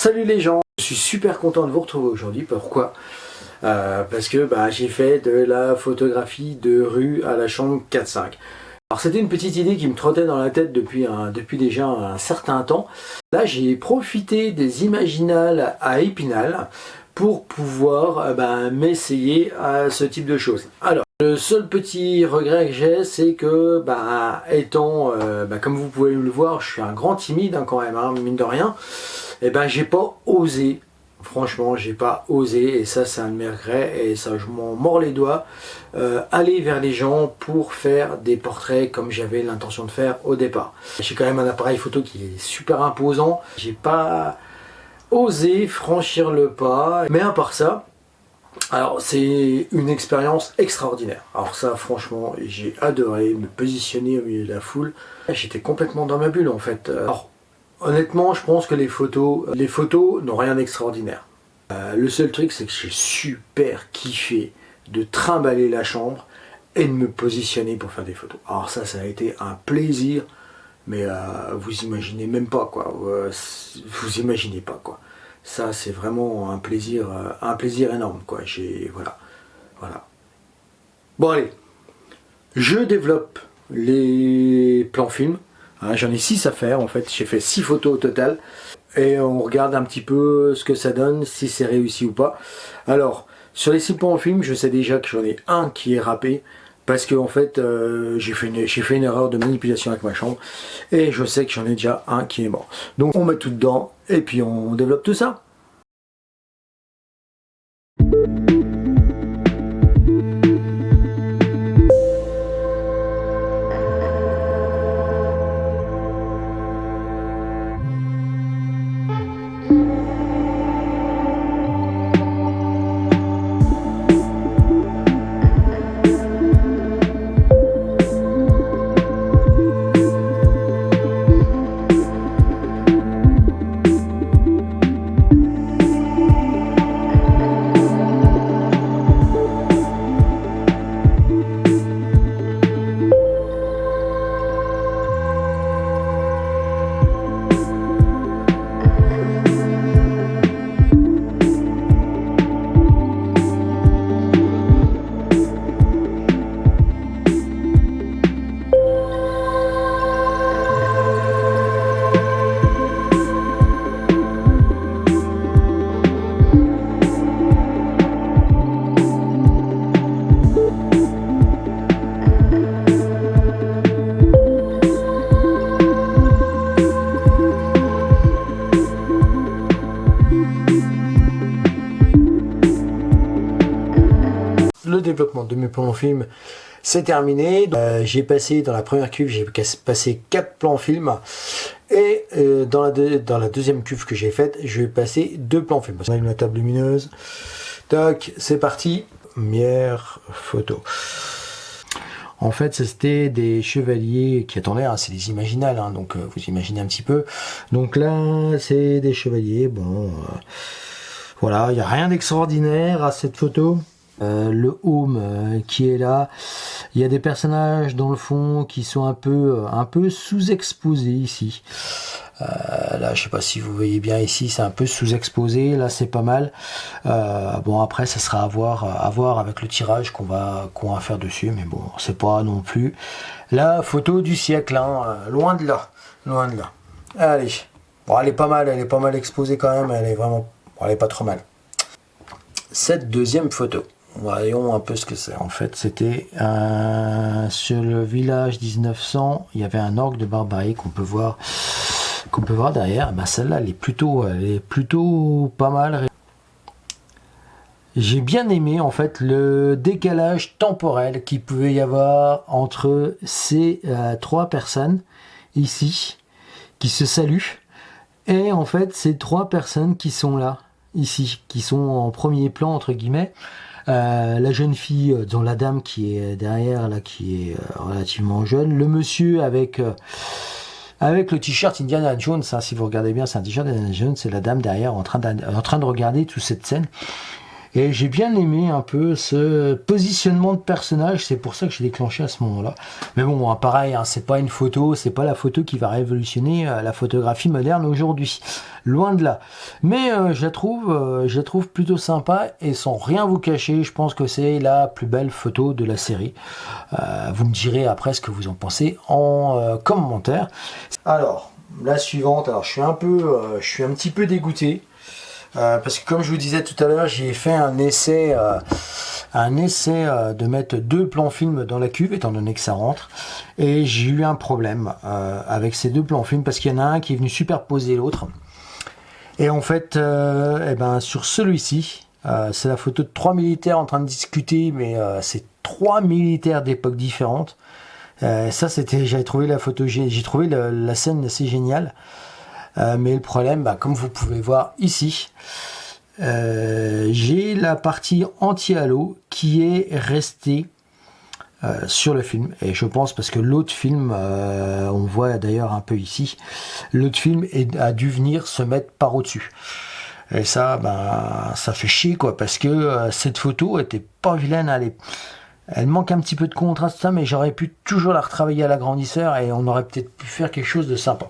Salut les gens, je suis super content de vous retrouver aujourd'hui. Pourquoi? Parce que j'ai fait de la photographie de rue à la chambre 4-5. Alors c'était une petite idée qui me trottait dans la tête depuis déjà un certain temps. Là j'ai profité des Imaginales à Épinal pour pouvoir m'essayer à ce type de choses. Alors le seul petit regret que j'ai, c'est que comme vous pouvez le voir, je suis un grand timide quand même, mine de rien. J'ai pas osé. Franchement, j'ai pas osé, et ça c'est un de mes regrets, et ça je m'en mords les doigts, aller vers les gens pour faire des portraits comme j'avais l'intention de faire au départ. J'ai quand même un appareil photo qui est super imposant, j'ai pas osé franchir le pas, mais à part ça, alors c'est une expérience extraordinaire. Alors ça franchement, j'ai adoré me positionner au milieu de la foule, j'étais complètement dans ma bulle en fait. Alors, honnêtement, je pense que les photos n'ont rien d'extraordinaire. Le seul truc, c'est que j'ai super kiffé de trimballer la chambre et de me positionner pour faire des photos. Alors ça a été un plaisir, mais vous imaginez même pas quoi. Vous imaginez pas quoi. Ça, c'est vraiment un plaisir énorme quoi. Voilà. Bon allez, je développe les plans films. J'en ai 6 à faire en fait, j'ai fait 6 photos au total et on regarde un petit peu ce que ça donne, si c'est réussi ou pas. Alors sur les 6 plans en film, je sais déjà que j'en ai un qui est râpé parce que en fait j'ai fait une erreur de manipulation avec ma chambre et je sais que j'en ai déjà un qui est mort. Donc on met tout dedans et puis on développe tout ça. Le développement de mes plans film c'est terminé. J'ai passé dans la première cuve, j'ai passé 4 plans film et dans la deuxième cuve que j'ai faite, je vais passer 2 plans film. On a une table lumineuse. Tac, c'est parti. Première photo. En fait, c'était des chevaliers qui attendaient, c'est des Imaginales, donc vous imaginez un petit peu. Donc là, c'est des chevaliers. Bon, voilà, il n'y a rien d'extraordinaire à cette photo. Le home qui est là, il y a des personnages dans le fond qui sont un peu sous-exposés ici. Là je sais pas si vous voyez bien ici, c'est un peu sous-exposé, là c'est pas mal. Bon après ça sera à voir avec le tirage qu'on va faire dessus, mais bon c'est pas non plus la photo du siècle, loin de là. Allez, bon, elle est pas mal exposée quand même, elle est pas trop mal. Cette deuxième photo, voyons un peu ce que c'est. En fait, c'était sur le village 1900, il y avait un orgue de barbarie qu'on peut voir derrière. Celle-là, elle est plutôt pas mal. J'ai bien aimé en fait le décalage temporel qu'il pouvait y avoir entre ces 3 personnes ici qui se saluent et en fait ces 3 personnes qui sont là ici, qui sont en premier plan entre guillemets. La jeune fille, dont la dame qui est derrière là, qui est relativement jeune, le monsieur avec le t-shirt Indiana Jones, si vous regardez bien c'est un t-shirt Indiana Jones, c'est la dame derrière en train de regarder toute cette scène. Et j'ai bien aimé un peu ce positionnement de personnage, c'est pour ça que j'ai déclenché à ce moment-là. Mais bon, pareil, hein, c'est pas une photo, c'est pas la photo qui va révolutionner la photographie moderne aujourd'hui. Loin de là. Mais je la trouve plutôt sympa et sans rien vous cacher, je pense que c'est la plus belle photo de la série. Vous me direz après ce que vous en pensez en commentaire. Alors, la suivante, alors je suis un petit peu dégoûté. Parce que comme je vous disais tout à l'heure, j'ai fait un essai de mettre 2 plans films dans la cuve, étant donné que ça rentre. Et j'ai eu un problème avec ces 2 plans films, parce qu'il y en a un qui est venu superposer l'autre. Et en fait, sur celui-ci, c'est la photo de 3 militaires en train de discuter, mais c'est 3 militaires d'époques différentes. J'avais trouvé la photo, j'ai trouvé la scène assez géniale. Mais le problème, comme vous pouvez voir ici, j'ai la partie anti-halo qui est restée sur le film. Et je pense parce que l'autre film, on voit d'ailleurs un peu ici, l'autre film a dû venir se mettre par au-dessus. Et ça, ça fait chier quoi, parce que cette photo était pas vilaine, elle manque un petit peu de contraste, mais j'aurais pu toujours la retravailler à l'agrandisseur et on aurait peut-être pu faire quelque chose de sympa.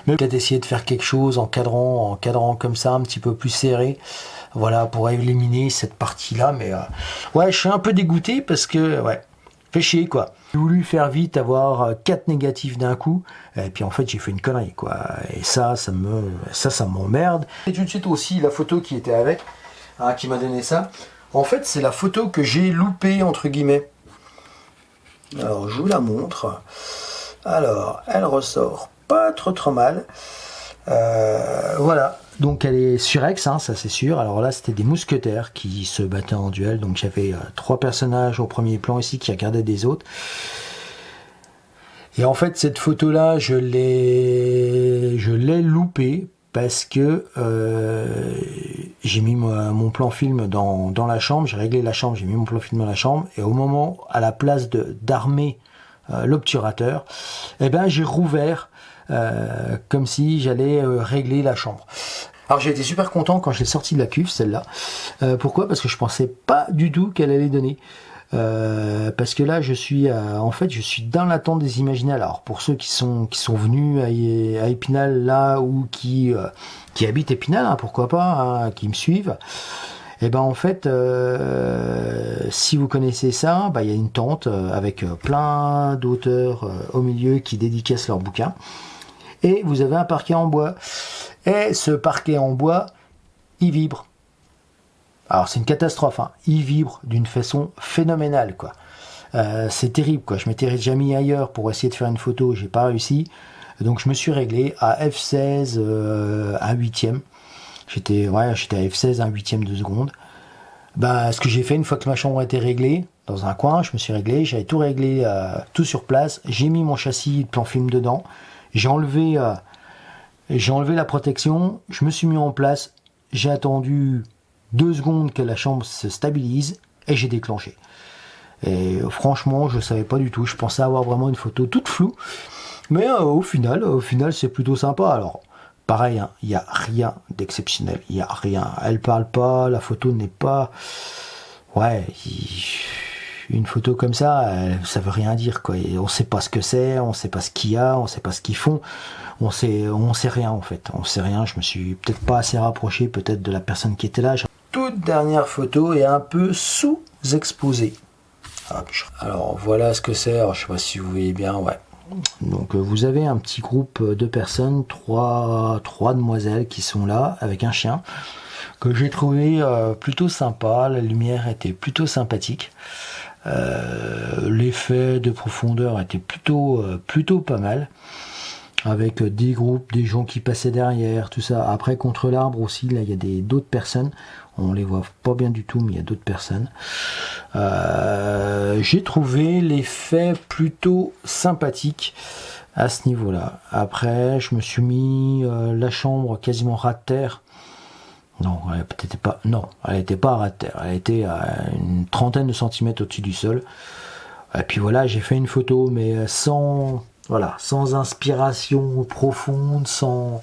Mais peut-être essayer de faire quelque chose en cadrant comme ça, un petit peu plus serré. Voilà, pour éliminer cette partie-là. Mais ouais, je suis un peu dégoûté parce que, ouais, fait chier quoi. J'ai voulu faire vite, avoir 4 négatifs d'un coup, et puis en fait j'ai fait une connerie quoi. Et ça m'emmerde. Et tout de suite aussi la photo qui était avec, qui m'a donné ça. En fait, c'est la photo que j'ai loupée, entre guillemets. Alors, je vous la montre. Alors, elle ressort pas trop mal. Voilà. Donc, elle est surex, ça c'est sûr. Alors là, c'était des mousquetaires qui se battaient en duel. Donc, j'avais 3 personnages au premier plan ici qui regardaient des autres. Et en fait, cette photo-là, je l'ai loupée. Parce que j'ai mis mon plan film dans la chambre, j'ai réglé la chambre, j'ai mis mon plan film dans la chambre, et au moment, à la place d'armer l'obturateur, j'ai rouvert comme si j'allais régler la chambre. Alors j'ai été super content quand je l'ai sorti de la cuve, celle-là. Pourquoi ? Parce que je pensais pas du tout qu'elle allait donner. Parce que là je suis dans l'attente des Imaginales. Alors pour ceux qui sont venus à Épinal là, ou qui habitent Épinal, pourquoi pas, qui me suivent, et en fait si vous connaissez ça, il y a une tente avec plein d'auteurs au milieu qui dédicacent leurs bouquins, et vous avez un parquet en bois, et ce parquet en bois il vibre. Alors c'est une catastrophe, il vibre d'une façon phénoménale quoi. C'est terrible quoi. Je m'étais déjà mis ailleurs pour essayer de faire une photo, j'ai pas réussi. Donc je me suis réglé à f16 1 huitième. J'étais à f16 1 huitième de seconde. Ce que j'ai fait une fois que ma chambre a été réglée, dans un coin, je me suis réglé, j'avais tout réglé, tout sur place. J'ai mis mon châssis de plan film dedans. J'ai enlevé la protection. Je me suis mis en place. J'ai attendu 2 secondes que la chambre se stabilise et j'ai déclenché. Et franchement, je savais pas du tout. Je pensais avoir vraiment une photo toute floue, mais au final, c'est plutôt sympa. Alors, pareil, il n'y a rien d'exceptionnel. Il n'y a rien. Elle parle pas. La photo n'est pas. Ouais. Une photo comme ça, ça veut rien dire quoi. Et on sait pas ce que c'est, on sait pas ce qu'il y a, on sait pas ce qu'ils font. On sait rien en fait. On sait rien. Je me suis peut-être pas assez rapproché peut-être de la personne qui était là. Toute dernière photo est un peu sous-exposée. Alors voilà ce que c'est. Alors, je sais pas si vous voyez bien. Ouais. Donc vous avez un petit groupe de personnes, trois demoiselles qui sont là avec un chien que j'ai trouvé plutôt sympa. La lumière était plutôt sympathique. L'effet de profondeur était plutôt pas mal, avec des groupes, des gens qui passaient derrière, tout ça. Après, contre l'arbre aussi, là il y a d'autres personnes, on les voit pas bien du tout, mais il y a d'autres personnes. J'ai trouvé l'effet plutôt sympathique à ce niveau là. Après je me suis mis la chambre quasiment ras de terre. Non, elle n'était pas à ras de terre, elle était à une trentaine de centimètres au-dessus du sol. Et puis voilà, j'ai fait une photo, mais sans inspiration profonde, sans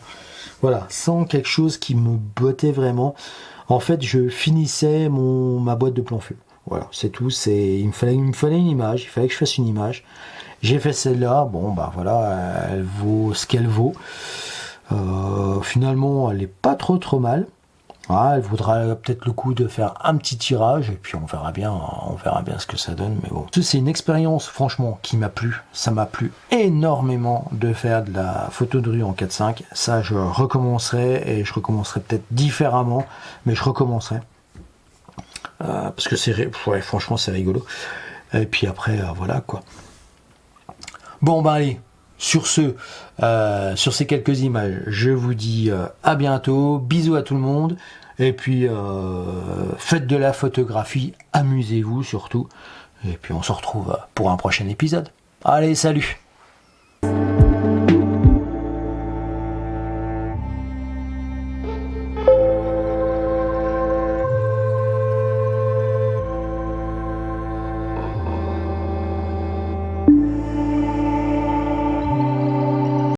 quelque chose qui me bottait vraiment. En fait, je finissais ma boîte de plan feu. Voilà, c'est tout. Il me fallait une image, il fallait que je fasse une image. J'ai fait celle-là, bon bah voilà, elle vaut ce qu'elle vaut. Finalement, elle est pas trop mal. Ah, elle vaudra peut-être le coup de faire un petit tirage et puis on verra bien ce que ça donne. Mais bon, c'est une expérience franchement qui m'a plu. Ça m'a plu énormément de faire de la photo de rue en 4:5. Ça, je recommencerai et je recommencerai peut-être différemment, mais je recommencerai parce que franchement, c'est rigolo. Et puis après, voilà quoi. Bon bah allez. Sur ces quelques images, je vous dis à bientôt, bisous à tout le monde, et puis faites de la photographie, amusez-vous surtout, et puis on se retrouve pour un prochain épisode. Allez, salut!